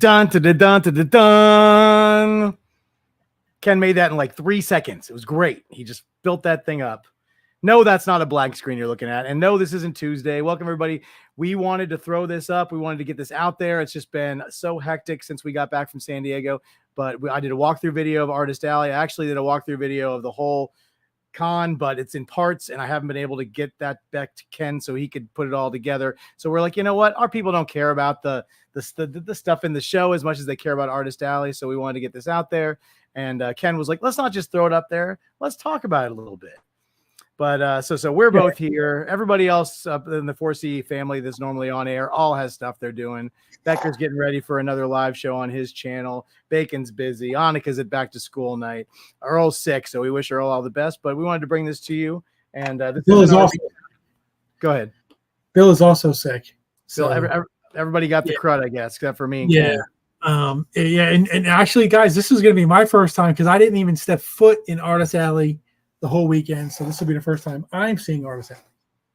dun, dun, dun, dun, dun, dun. Ken made that in like 3 seconds. It was great. He just built that thing up. No, that's not a blank screen you're looking at. And no, this isn't Tuesday. Welcome, everybody. We wanted to throw this up. We wanted to get this out there. It's just been so hectic since we got back from San Diego. But I did a walkthrough video of Artist Alley. I actually did a walkthrough video of the whole con, but it's in parts, and I haven't been able to get that back to Ken so he could put it all together. So we're like, you know what? Our people don't care about the stuff in the show as much as they care about Artist Alley. So we wanted to get this out there. And Ken was like, let's not just throw it up there. Let's talk about it a little bit. But so we're both here. Everybody else up in the 4C family that's normally on air all has stuff they're doing. Becker's getting ready for another live show on his channel. Bacon's busy. Annika's at back to school night. Earl's sick, so we wish Earl all the best. But we wanted to bring this to you. And this Bill is also. Go ahead. Bill is also sick. So everybody got the crud, I guess, except for me and Ken. And actually, guys, this is going to be my first time because I didn't even step foot in Artist Alley the whole weekend. So this will be the first time I'm seeing Artist Alley.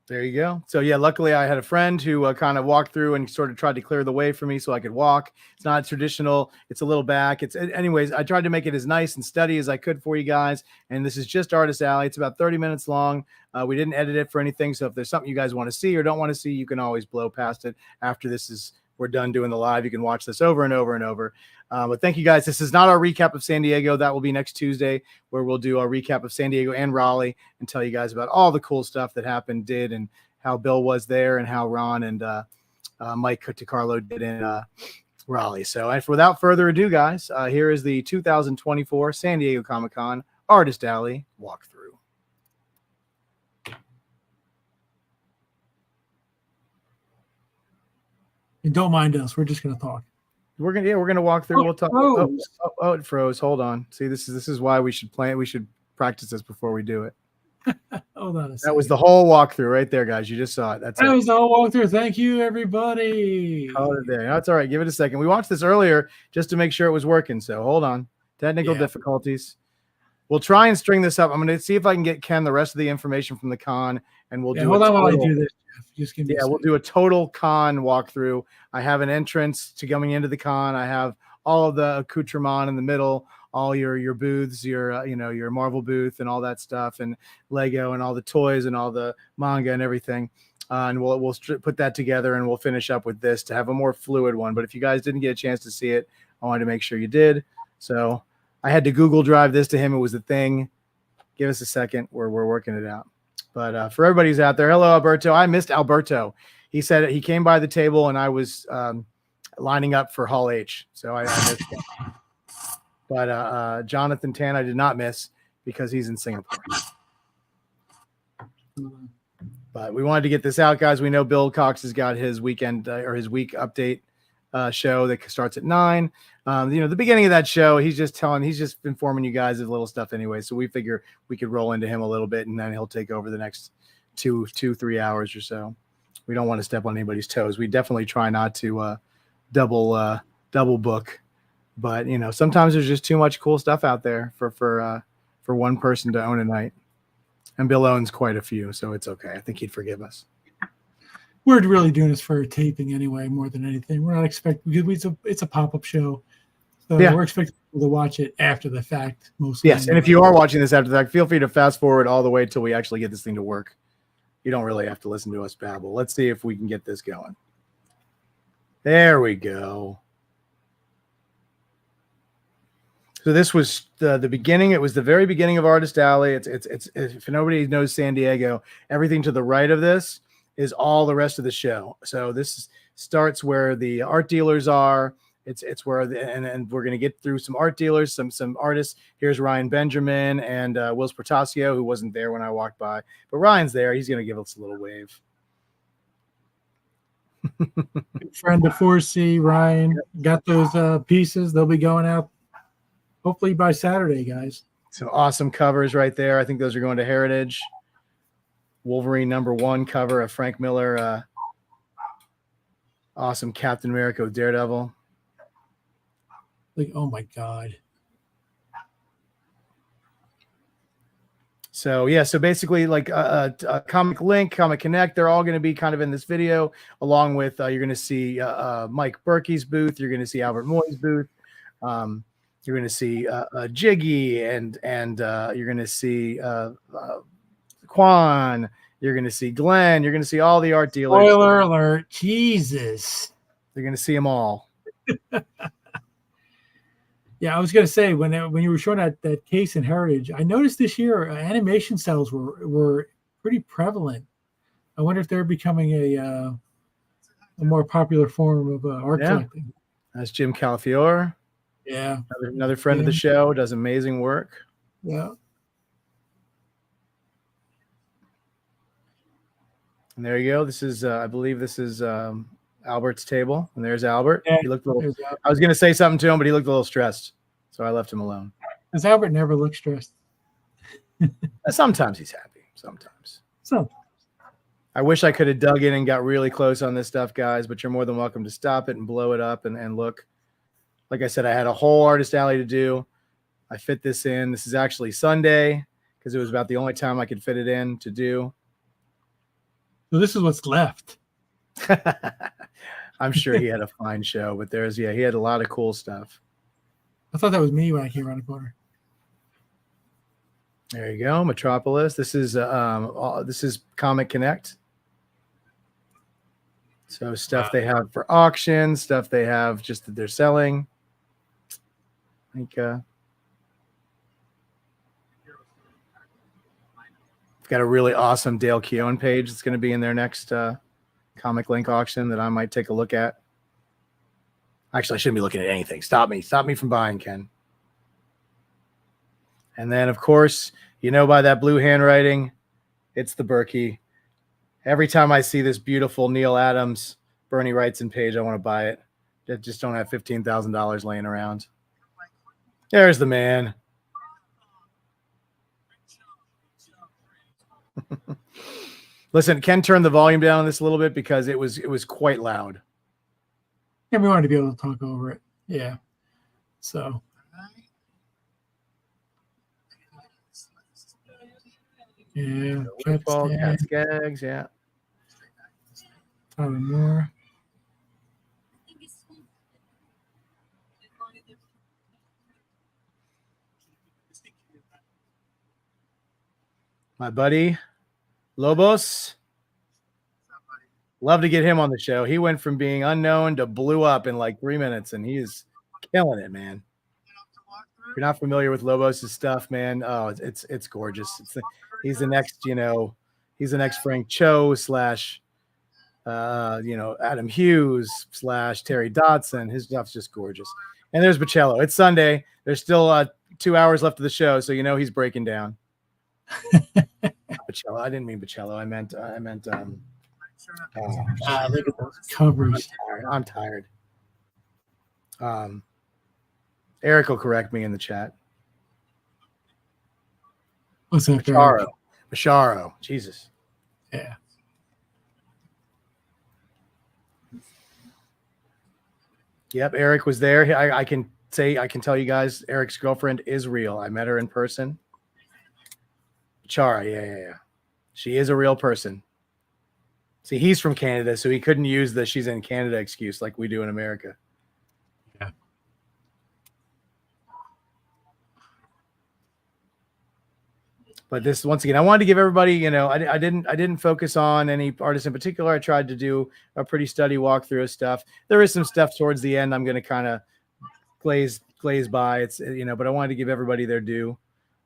There you go. So yeah, luckily I had a friend who kind of walked through and sort of tried to clear the way for me so I could walk. It's not traditional. It's a little back. Anyways, I tried to make it as nice and steady as I could for you guys. And this is just Artist Alley. It's about 30 minutes long. We didn't edit it for anything. So if there's something you guys want to see or don't want to see, you can always blow past it. After we're done doing the live, you can watch this over and over and over. But thank you guys. This is not our recap of San Diego. That will be next Tuesday, where we'll do our recap of San Diego and Raleigh and tell you guys about all the cool stuff that happened, and how Bill was there and how Ron and Mike DiCarlo did in Raleigh. So without further ado, guys, here is the 2024 San Diego Comic-Con Artist Alley walkthrough. And don't mind us. We're just going to talk. We're gonna walk through. We'll talk. Oh, it froze. Hold on. See, this is why we should plan. We should practice this before we do it. Hold on a second. That was the whole walkthrough right there, guys. You just saw it. That was the whole walkthrough. Thank you, everybody. Oh, there. That's all right. Give it a second. We watched this earlier just to make sure it was working. So hold on. Technical difficulties. We'll try and string this up. I'm going to see if I can get Ken the rest of the information from the con, and we'll do. Hold on while I do this. Just give me we'll do a total con walkthrough. I have an entrance to coming into the con. I have all of the accoutrement in the middle, all your booths, your Marvel booth and all that stuff, and Lego and all the toys and all the manga and everything. And we'll put that together, and we'll finish up with this to have a more fluid one. But if you guys didn't get a chance to see it, I wanted to make sure you did. So I had to Google Drive this to him. It was a thing. Give us a second. We're working it out. But for everybody who's out there, hello, Alberto. I missed Alberto. He said he came by the table, and I was lining up for Hall H. So I missed him. But Jonathan Tan, I did not miss because he's in Singapore. But we wanted to get this out, guys. We know Bill Cox has got his weekend or his week update show that starts at 9. The beginning of that show, he's just informing you guys of little stuff anyway. So we figure we could roll into him a little bit, and then he'll take over the next 3 hours or so. We don't want to step on anybody's toes. We definitely try not to double book, but sometimes there's just too much cool stuff out there for one person to own a night. And Bill owns quite a few, so it's okay. I think he'd forgive us. We're really doing this for taping anyway, more than anything. We're not expecting, because it's a pop-up show. So we're expecting people to watch it after the fact, mostly. Yes, and if you are watching this after the fact, feel free to fast forward all the way till we actually get this thing to work. You don't really have to listen to us babble. Let's see if we can get this going. There we go. So this was the beginning. It was the very beginning of Artist Alley. It's if nobody knows San Diego, everything to the right of this is all the rest of the show. So this starts where the art dealers are. It's where and we're gonna get through some art dealers, some artists. Here's Ryan Benjamin and Will Spartasio, who wasn't there when I walked by, but Ryan's there. He's gonna give us a little wave. Friend of 4C, Ryan got those pieces. They'll be going out hopefully by Saturday, guys. So awesome covers right there. I think those are going to Heritage. Wolverine #1 cover of Frank Miller. Awesome Captain America with Daredevil. Like, oh my God. So yeah, so basically like a Comic Link, Comic Connect, they're all going to be kind of in this video, along with you're going to see Mike Berkey's booth, you're going to see Albert Moy's booth, you're going to see Jiggy, and you're going to see Quan, you're going to see Glenn, you're going to see all the art dealers. Spoiler alert! Jesus, you're going to see them all. Yeah, I was going to say when you were showing that case in Heritage, I noticed this year animation cells were pretty prevalent. I wonder if they're becoming a more popular form of art collecting. That's Jim Calafiore. Yeah, another friend of the show, does amazing work. Yeah. And there you go. This is, I believe this is Albert's table. And there's Albert. Yeah, he looked a little, I was going to say something to him, but he looked a little stressed. So I left him alone. Because Albert never looks stressed. Sometimes he's happy. Sometimes. I wish I could have dug in and got really close on this stuff, guys, but you're more than welcome to stop it and blow it up and look. Like I said, I had a whole artist alley to do. I fit this in. This is actually Sunday because it was about the only time I could fit it in to do. So this is what's left. I'm sure he had a fine show, but he had a lot of cool stuff. I thought that was me when I came around the corner. There you go, Metropolis. This is Comic Connect. So stuff they have for auction, stuff they have just that they're selling. I think I've got a really awesome Dale Keown page that's going to be in their next Comic Link auction that I might take a look at. Actually, I shouldn't be looking at anything. Stop me from buying, Ken. And then, of course, by that blue handwriting, it's the Berkey. Every time I see this beautiful Neil Adams, Bernie Wrightson page, I want to buy it. I just don't have $15,000 laying around. There's the man. Listen, Ken turned the volume down on this a little bit because it was quite loud. Yeah, we wanted to be able to talk over it. Yeah. So. Yeah. Cat Skags, yeah. Probably more. My buddy Lobos. Love to get him on the show. He went from being unknown to blew up in like 3 minutes, and he is killing it, man. If you're not familiar with Lobos' stuff, man, oh, it's gorgeous. He's the next, he's the next Frank Cho / Adam Hughes / Terry Dodson. His stuff's just gorgeous. And there's Bocello. It's Sunday. There's still 2 hours left of the show, so he's breaking down. Bocello. I didn't mean Bocello. I meant look at those covers. I'm tired. Eric will correct me in the chat. What's that? Basharo. Jesus. Yeah. Yep, Eric was there. I can tell you guys, Eric's girlfriend is real. I met her in person. Chara, yeah. She is a real person. See, he's from Canada, so he couldn't use the she's in Canada excuse like we do in America. Yeah. But this, once again, I wanted to give everybody, I didn't focus on any artist in particular. I tried to do a pretty steady walkthrough of stuff. There is some stuff towards the end I'm going to kind of glaze by. It's, but I wanted to give everybody their due.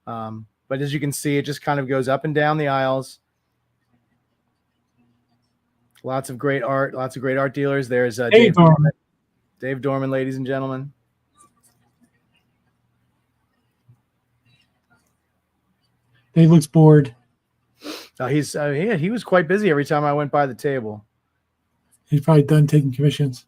But as you can see, it just kind of goes up and down the aisles. Lots of great art dealers. There's Dave Dorman. Dave Dorman, ladies and gentlemen. Dave looks bored. He was quite busy every time I went by the table. He's probably done taking commissions.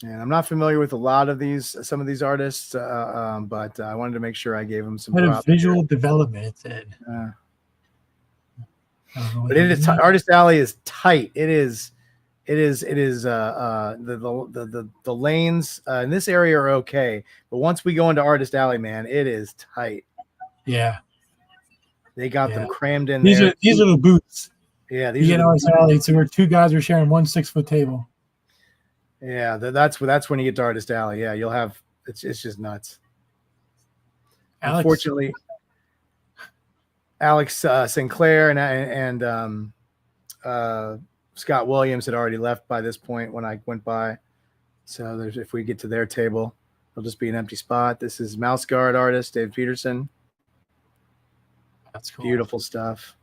And I'm not familiar with some of these artists, but I wanted to make sure I gave them some props. Visual development. But it is Artist Alley is tight. It is It is the lanes in this area are okay, but once we go into Artist Alley, man, it is tight. Yeah. They got them crammed in These there. These are the booths. Yeah, these are Artist Alley. So where two guys are sharing 1 6-foot table. Yeah, that's when you get to Artist Alley. Yeah, you'll have it's just nuts. Unfortunately, Alex Sinclair and Scott Williams had already left by this point when I went by. So if we get to their table, it'll just be an empty spot. This is Mouse Guard artist Dave Peterson. That's cool. Beautiful stuff.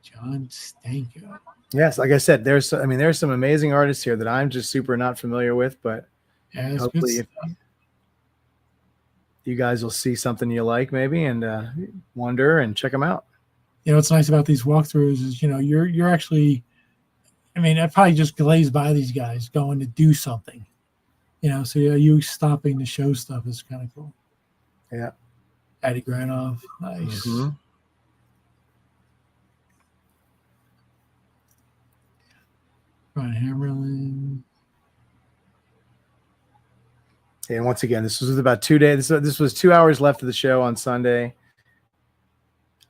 John Stanko. Yes, like I said, there's some amazing artists here that I'm just super not familiar with, but hopefully you guys will see something you like maybe and wonder and check them out. You know what's nice about these walkthroughs is you're actually, I probably just glazed by these guys going to do something, so you stopping to show stuff is kind of cool. Yeah. Eddie Granoff, nice. Mm-hmm. Ron Hammerlin. And once again, this was about 2 days. This was 2 hours left of the show on Sunday.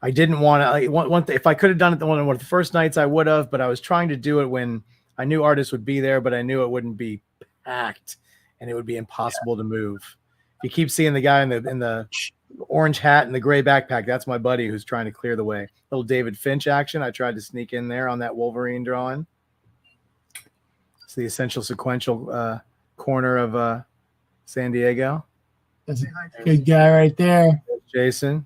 I didn't want to. If I could have done it one of the first nights, I would have. But I was trying to do it when I knew artists would be there, but I knew it wouldn't be packed, and it would be impossible to move. If you keep seeing the guy in the orange hat and the gray backpack, that's my buddy who's trying to clear the way. Little David Finch action. I tried to sneak in there on that Wolverine drawing. It's the essential sequential corner of San Diego. That's a good guy right there. Jason.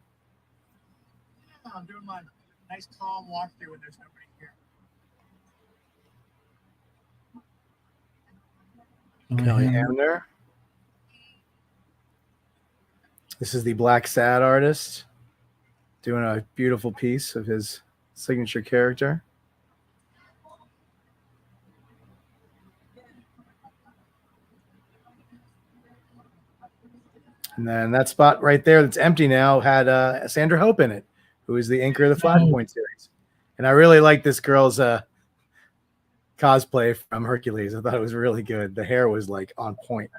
Yeah, I'm doing my nice calm walkthrough when there's nobody here. Kelly Hamner. This is the Black Sad artist doing a beautiful piece of his signature character. And then that spot right there that's empty now had Sandra Hope in it, who is the inker of the Flashpoint series. And I really like this girl's cosplay from Hercules. I thought it was really good. The hair was like on point.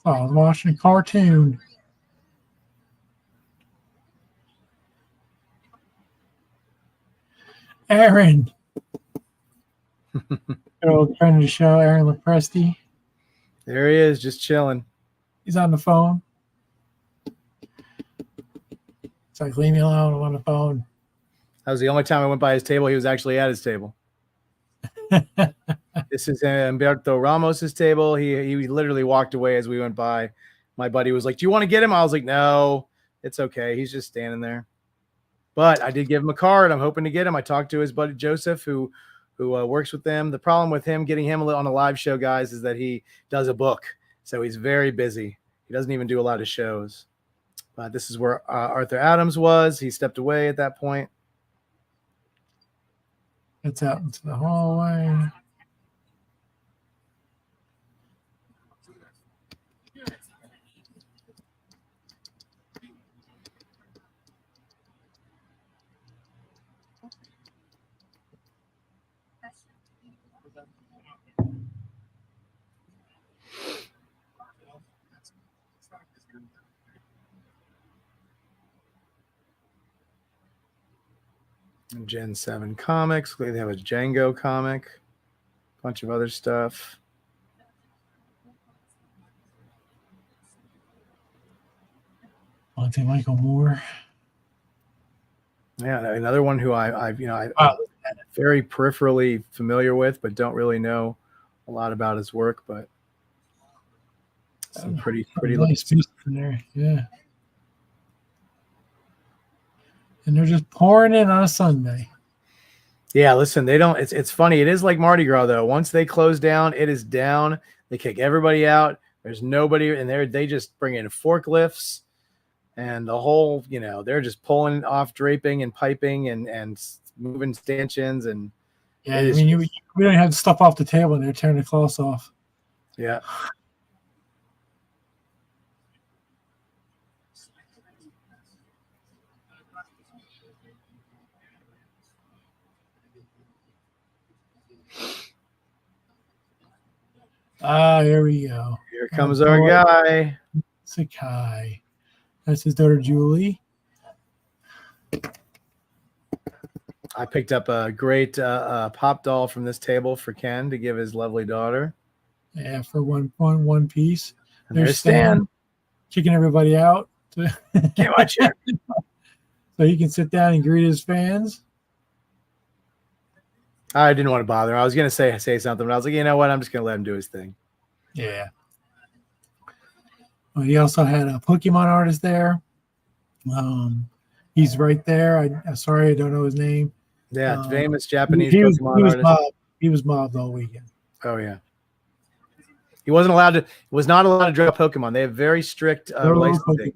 Oh, I was watching a cartoon. Aaron. Good old friend of the show, Aaron Lepresti. There he is, just chilling. He's on the phone. It's like, leave me alone. I'm on the phone. That was the only time I went by his table. He was actually at his table. This is Humberto Ramos's table. He literally walked away as we went by. My buddy was like, "Do you want to get him?" I was like, "No, it's okay. He's just standing there." But I did give him a card. I'm hoping to get him. I talked to his buddy Joseph, who works with them. The problem with him getting him on a live show, guys, is that he does a book, so he's very busy. He doesn't even do a lot of shows. But this is where Arthur Adams was. He stepped away at that point. It's out into the hallway. Gen 7 comics. They have a Django comic, a bunch of other stuff. Monty Michael Moore. Yeah, another one who I'm very peripherally familiar with, but don't really know a lot about his work. But some pretty nice piece in there, yeah. And they're just pouring in on a Sunday. Yeah, listen, they don't. It's funny. It is like Mardi Gras though. Once they close down, it is down. They kick everybody out. There's nobody, and they just bring in forklifts and the whole, you know, they're just pulling off draping and piping and moving stanchions. And yeah, I mean, we don't have stuff off the table and they're tearing the cloths off. Yeah. Here we go. Here comes our guy. Sakai. That's his daughter, Julie. I picked up a great pop doll from this table for Ken to give his lovely daughter. Yeah, for one piece. And there's Stan. Kicking everybody out. Can't watch it. So he can sit down and greet his fans. I didn't want to bother him. I was going to say something, but I was like, you know what? I'm just going to let him do his thing. Yeah. Well, he also had a Pokemon artist there. He's right there. I'm sorry, I don't know his name. Yeah, famous Japanese Pokemon artist. He was mobbed all weekend. Oh yeah. He was not allowed to draw Pokemon. They have very strict licensing.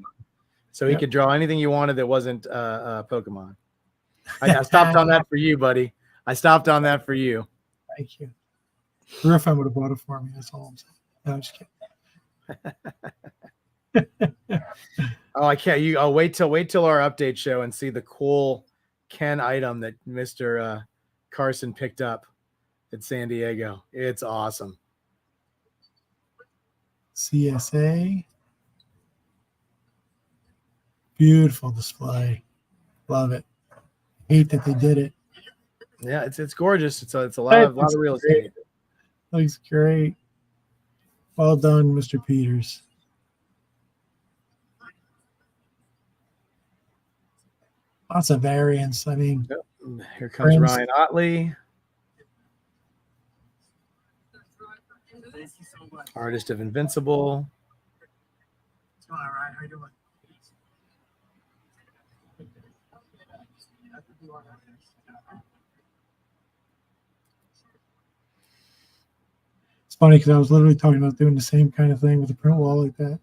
So he could draw anything you wanted that wasn't Pokemon. I stopped on that for you, buddy. I stopped on that for you. Thank you. Griffin would have bought it for me. That's all I'm saying. No, I'm just kidding. Oh, I can't. I'll wait till our update show and see the cool Ken item that Mr. Carson picked up at San Diego. It's awesome. CSA. Beautiful display. Love it. Hate that they did it. Yeah, it's gorgeous. It's a lot of real estate. Looks great. Well done, Mr. Peters. Lots of variants. I mean, here comes Ryan Otley, artist of Invincible. What's going on, Ryan? How you doing? It's funny because I was literally talking about doing the same kind of thing with a print wall like that.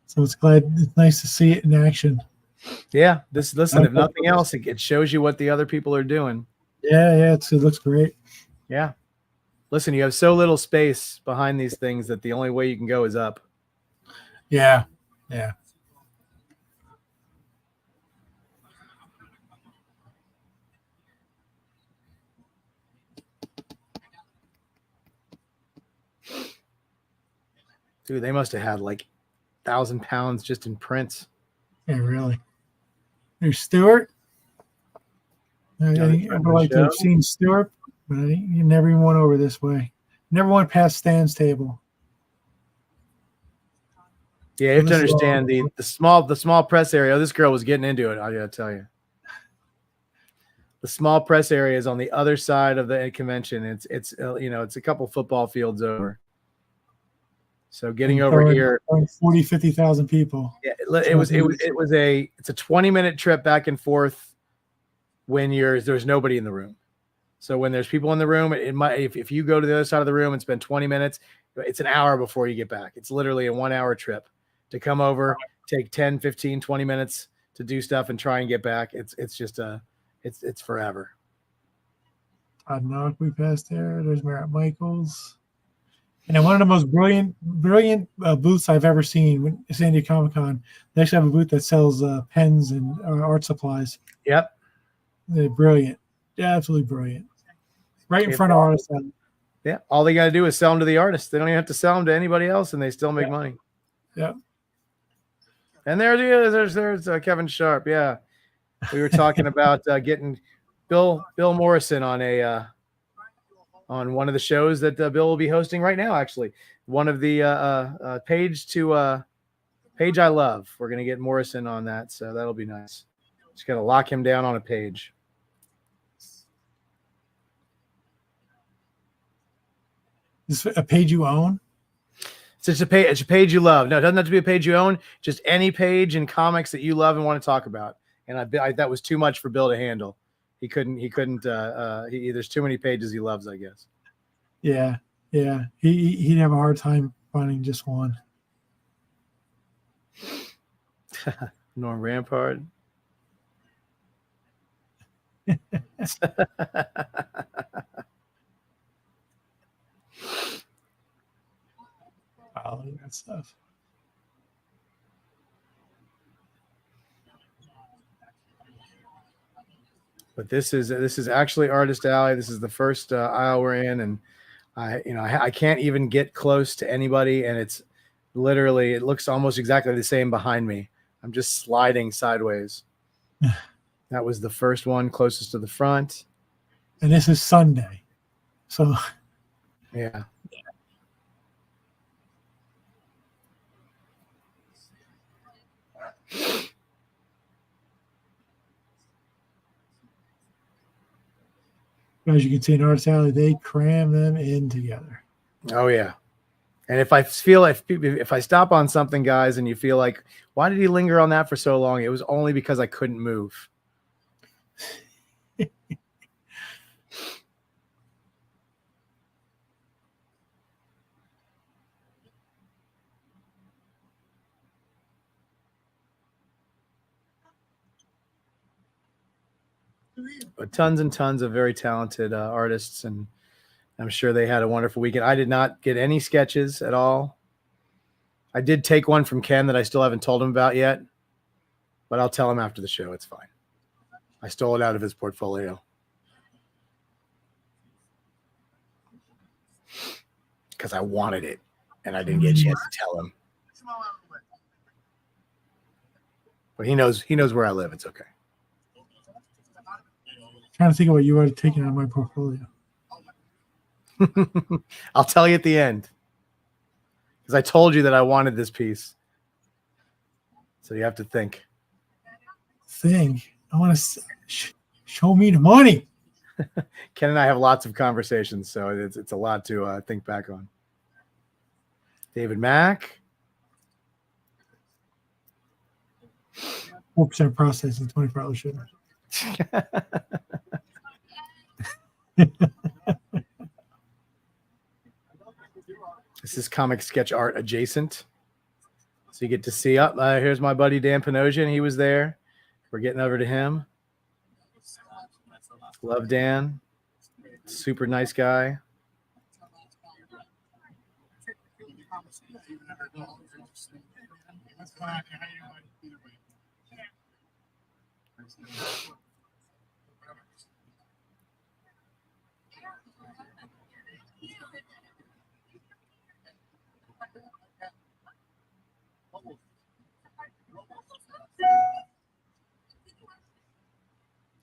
So it's nice to see it in action. Yeah, listen, if nothing else, it shows you what the other people are doing. Yeah, it looks great. Yeah. Listen, you have so little space behind these things that the only way you can go is up. Yeah. Dude, they must have had like 1,000 pounds just in prints. Yeah, really. There's Stuart. I would like to have seen Stuart, but you never even went over this way. Never went past Stan's table. Yeah, you have to understand the small press area. This girl was getting into it. I gotta tell you, the small press area is on the other side of the convention. It's a couple football fields over. So getting over here, 40, 50,000 people. Yeah, it's a 20-minute trip back and forth when there's nobody in the room. So when there's people in the room, it might, if you go to the other side of the room and spend 20 minutes, it's an hour before you get back. It's literally a 1-hour trip to come over, take 10, 15, 20 minutes to do stuff and try and get back. It's forever. I don't know if we passed there. There's Merritt Michaels. And one of the most brilliant booths I've ever seen at San Diego Comic-Con. They actually have a booth that sells pens and art supplies. Yep. They're brilliant. Yeah, absolutely brilliant. Right in front of artists. Yeah. All they got to do is sell them to the artists. They don't even have to sell them to anybody else, and they still make money. Yeah. And there's Kevin Sharp. Yeah. We were talking about getting Bill Morrison on one of the shows that Bill will be hosting right now, actually. One of the Page I Love. We're going to get Morrison on that, so that'll be nice. Just got to lock him down on a page. Is this a page you own? It's a page you love. No, it doesn't have to be a page you own. Just any page in comics that you love and want to talk about. And that was too much for Bill to handle. He couldn't. There's too many pages he loves, I guess. Yeah. Yeah, he'd have a hard time finding just one. Norm Rampart. Oh, look at that stuff. But this is actually Artist Alley. This is the first aisle we're in, and I can't even get close to anybody, and it's literally, it looks almost exactly the same behind me. I'm just sliding sideways. That was the first one closest to the front. And this is Sunday, so yeah. As you can see in Artist Alley, they cram them in together. Oh yeah. And if I feel, if I stop on something, guys, and you feel like, why did he linger on that for so long? It was only because I couldn't move. But tons and tons of very talented artists, and I'm sure they had a wonderful weekend. I did not get any sketches at all. I did take one from Ken that I still haven't told him about yet, but I'll tell him after the show. It's fine. I stole it out of his portfolio because I wanted it, and I didn't get a chance to tell him. But he knows where I live. It's okay. Trying to think of what you would have taken out of my portfolio. I'll tell you at the end, because I told you that I wanted this piece. So you have to think. I want to show me the money. Ken and I have lots of conversations, so it's a lot to think back on. David Mack. 4% processing, 24-hour sugar. This is comic sketch art adjacent. So you get to see up. Here's my buddy Dan Panosian. He was there. We're getting over to him. Love Dan. Super nice guy.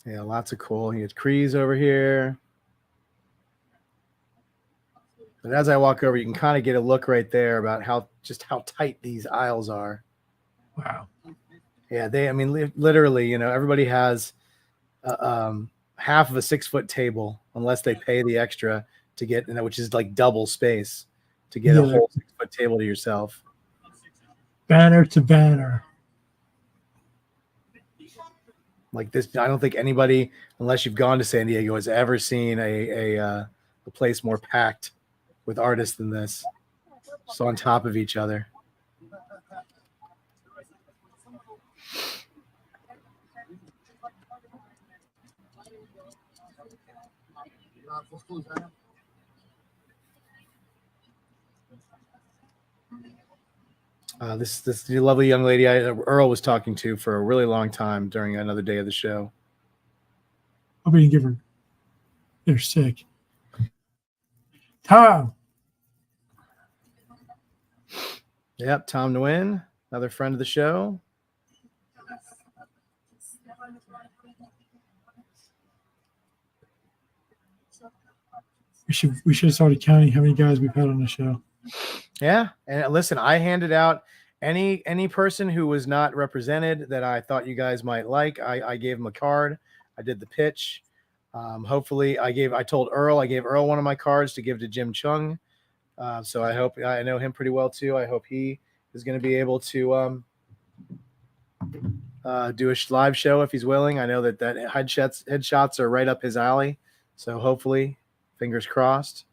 Yeah, lots of cool. He has Kreese over here. But as I walk over, you can kind of get a look right there about how tight these aisles are. Wow. Yeah, literally, everybody has half of a 6-foot table, unless they pay the extra to get, which is like double space to get a whole 6-foot table to yourself. Banner to banner. Like this, I don't think anybody, unless you've gone to San Diego, has ever seen a place more packed with artists than this. Just on top of each other. This lovely young lady Earl was talking to for a really long time during another day of the show. Hope we didn't give her. They're sick. Tom. Yep, Tom Nguyen, another friend of the show. We should have started counting how many guys we've had on the show. Yeah, and listen, I handed out any person who was not represented that I thought you guys might like. I gave them a card. I did the pitch. Hopefully, I gave Earl one of my cards to give to Jim Chung. So I know him pretty well too. I hope he is going to be able to do a live show if he's willing. I know that headshots are right up his alley. So hopefully, fingers crossed.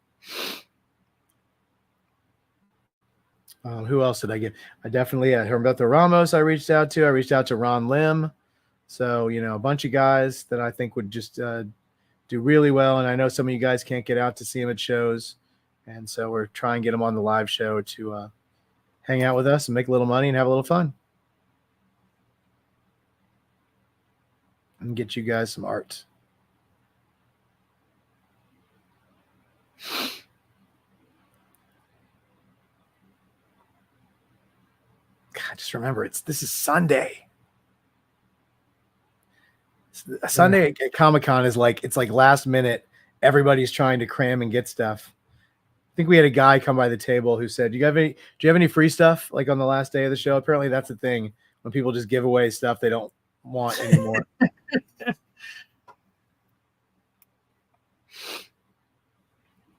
Who else did I get? I definitely Humberto Ramos. I reached out to Ron Lim. So a bunch of guys that I think would just do really well. And I know some of you guys can't get out to see him at shows, and so we're trying to get him on the live show to hang out with us and make a little money and have a little fun and get you guys some art. God, just remember, this is Sunday. Sunday at Comic-Con is it's like last minute. Everybody's trying to cram and get stuff. I think we had a guy come by the table who said, do you have any free stuff like on the last day of the show? Apparently that's a thing when people just give away stuff they don't want anymore.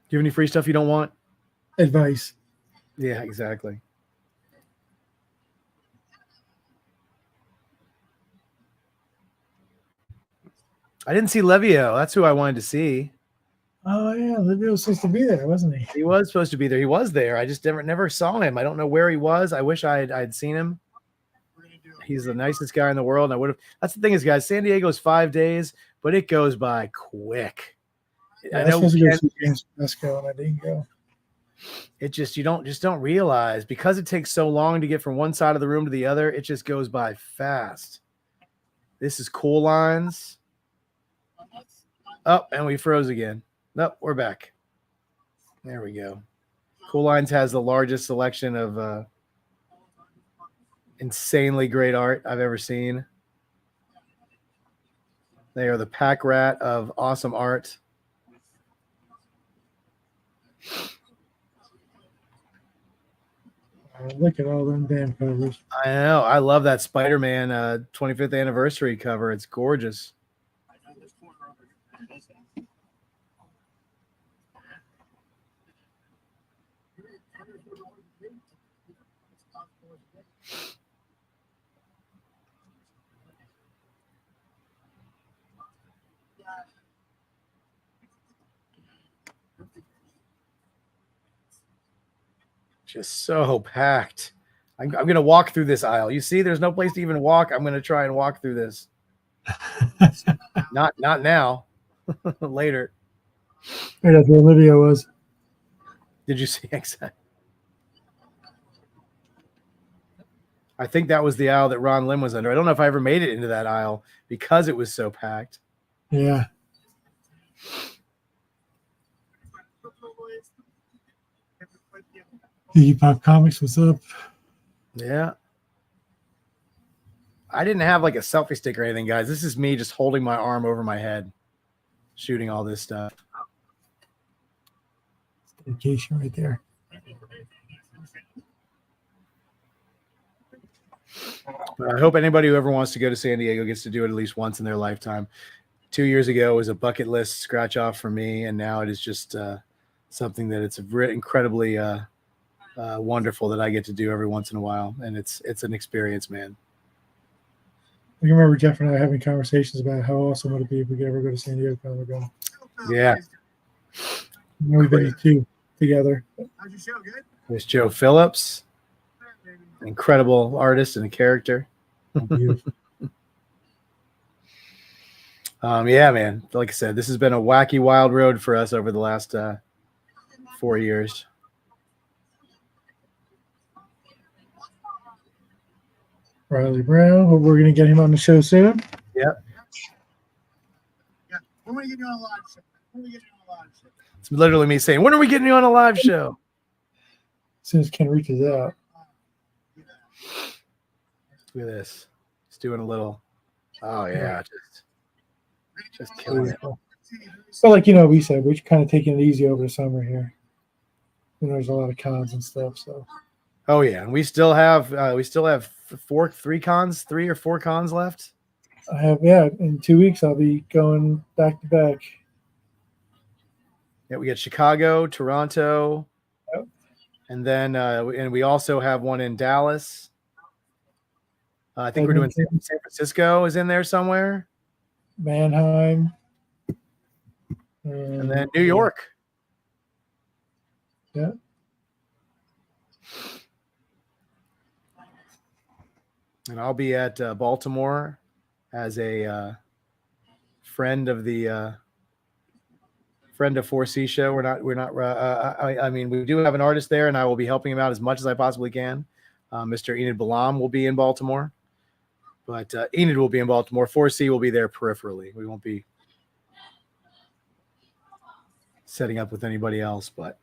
Do you have any free stuff you don't want? Advice. Yeah, exactly. I didn't see Levio. That's who I wanted to see. Oh yeah, Levio was supposed to be there, wasn't he? He was supposed to be there. He was there. I just never saw him. I don't know where he was. I wish I'd seen him. He's the nicest guy in the world. And I would have. That's the thing is, guys, San Diego's 5 days, but it goes by quick. Yeah, I know I didn't go. It just you don't realize because it takes so long to get from one side of the room to the other. It just goes by fast. This is Cool Lines. Oh, and we froze again. Nope, we're back. There we go. Cool Lines has the largest selection of insanely great art I've ever seen. They are the pack rat of awesome art. Look at all them damn covers. I know. I love that Spider-Man 25th anniversary cover. It's gorgeous. Just so packed. I'm going to walk through this aisle. You see, there's no place to even walk. I'm going to try and walk through this. Not now. Later. Hey, that's where Olivia was. Did you see exactly? I think that was the aisle that Ron Lim was under. I don't know if I ever made it into that aisle because it was so packed. Yeah. Iggy Pop Comics, what's up? Yeah. I didn't have like a selfie stick or anything, guys. This is me just holding my arm over my head, shooting all this stuff. Dedication right there. But I hope anybody who ever wants to go to San Diego gets to do it at least once in their lifetime. 2 years ago, it was a bucket list scratch off for me, and now it is just something that it's incredibly wonderful that I get to do every once in a while, and it's an experience, man. I remember Jeff and I having conversations about how awesome would it be if we could ever go to San Diego Comic-Con. Yeah. We've been to two together. How's your show? Good? There's Joe Phillips, incredible artist and a character. Oh, beautiful. Yeah, man. Like I said, this has been a wacky, wild road for us over the last 4 years. Riley Brown. Hope we're going to get him on the show soon. Yep. Yeah. When are we getting you on a live show? When are we getting you on a live show? It's literally me saying, when are we getting you on a live show? As soon as Ken reaches out. Look at this. He's doing a little. Oh, yeah. Just killing it. But like, we said, we're kind of taking it easy over the summer here. There's a lot of cons and stuff, so. Oh yeah, and we still have 3 or 4 cons left. I have, in 2 weeks I'll be going back to back. Yeah, we got Chicago, Toronto, yep. And then and we also have one in Dallas. I think we're doing San Francisco is in there somewhere. Mannheim. And then New York. Yeah. And I'll be at Baltimore as a friend of the friend of 4C show. We're not. I mean, we do have an artist there, and I will be helping him out as much as I possibly can. Mr. Enid Balam will be in Baltimore, but Enid will be in Baltimore. 4C will be there peripherally. We won't be setting up with anybody else, but.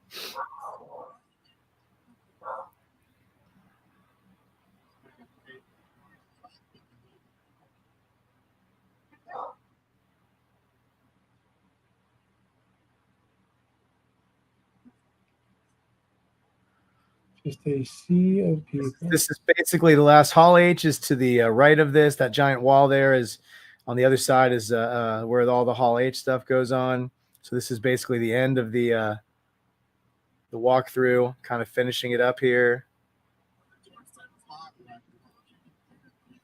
Just a sea of people. This is basically the last Hall H is to the right of this. That giant wall there is on the other side is where all the Hall H stuff goes on. So this is basically the end of the walkthrough, kind of finishing it up here.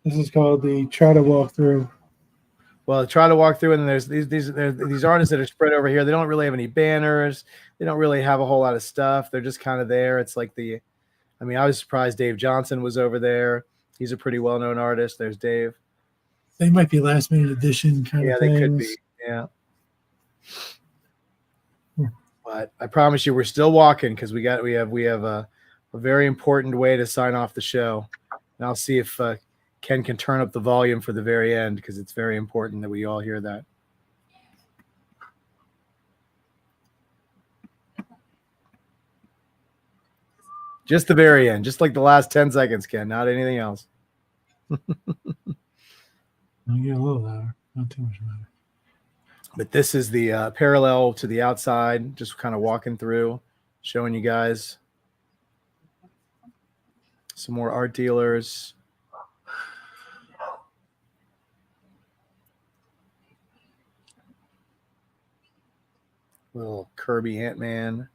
This is called the try to walk through. Well, try to walk through, and then there's these artists that are spread over here. They don't really have any banners. They don't really have a whole lot of stuff. They're just kind of there. It's like I mean, I was surprised Dave Johnson was over there. He's a pretty well-known artist. There's Dave. They might be last minute edition kind of things. Yeah, they could be. Yeah. But I promise you, we're still walking because we have a very important way to sign off the show. And I'll see if Ken can turn up the volume for the very end because it's very important that we all hear that. Just the very end, just like the last 10 seconds, Ken, not anything else. I'll get a little louder, not too much louder. But this is the parallel to the outside, just kind of walking through, showing you guys some more art dealers. Little Kirby Ant-Man.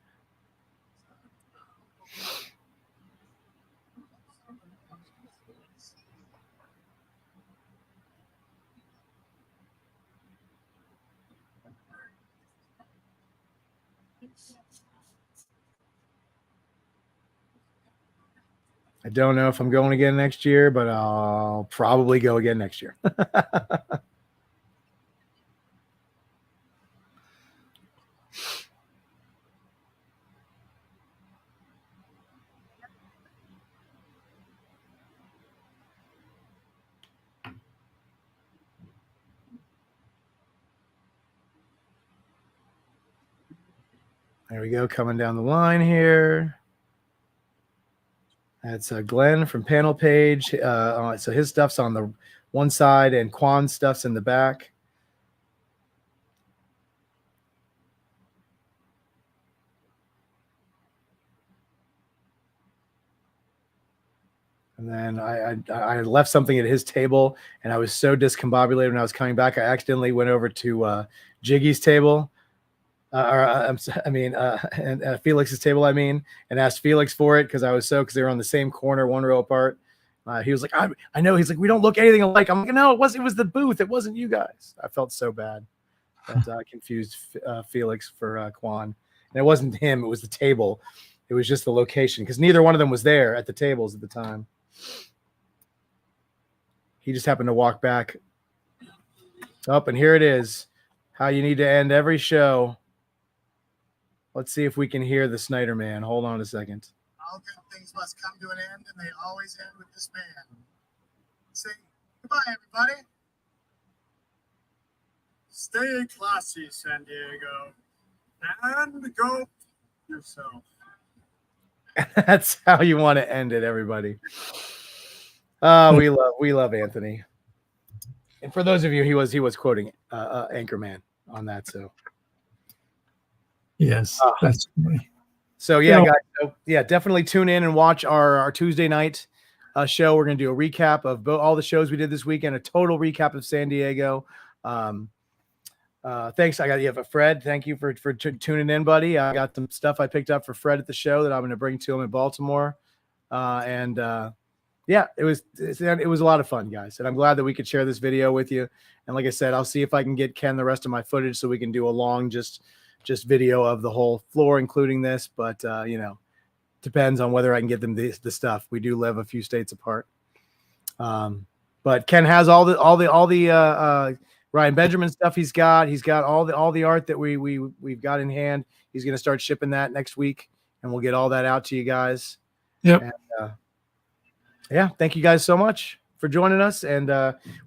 I don't know if I'm going again next year, but I'll probably go again next year. There we go, coming down the line here. That's Glenn from Panel Page. So his stuff's on the one side and Quan's stuff's in the back. And then I left something at his table, and I was so discombobulated when I was coming back. I accidentally went over to Jiggy's table. And Felix's table, and asked Felix for it because they were on the same corner, one row apart. He was like, I know. He's like, we don't look anything alike. I'm like, no, it was the booth. It wasn't you guys. I felt so bad that I confused Felix for Quan. And it wasn't him. It was the table. It was just the location because neither one of them was there at the tables at the time. He just happened to walk back up, and here it is. How you need to end every show. Let's see if we can hear the Snyder Man. Hold on a second. All good things must come to an end, and they always end with this man. Say goodbye, everybody. Stay classy, San Diego, and go yourself. That's how you want to end it, everybody. We love Anthony. And for those of you, he was quoting Anchorman on that. So. Yes, that's funny. So yeah, guys. So, yeah, definitely tune in and watch our Tuesday night show. We're going to do a recap of all the shows we did this weekend, a total recap of San Diego. Thanks. You have a Fred. Thank you for tuning in, buddy. I got some stuff I picked up for Fred at the show that I'm going to bring to him in Baltimore. Yeah, it was a lot of fun, guys. And I'm glad that we could share this video with you. And like I said, I'll see if I can get Ken the rest of my footage so we can do a long just video of the whole floor, including this, but depends on whether I can get them the stuff. We do live a few states apart. But Ken has all the Ryan Benjamin stuff he's got. He's got all the art that we've got in hand. He's going to start shipping that next week, and we'll get all that out to you guys. Yep. And, yeah, thank you guys so much for joining us. And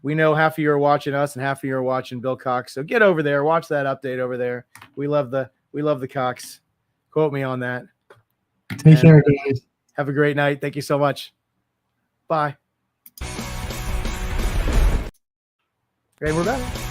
we know half of you are watching us and half of you are watching Bill Cox. So get over there, watch that update over there. We love the Cox. Quote me on that. Take care, guys. Have a great night. Thank you so much. Bye. Okay, we're back.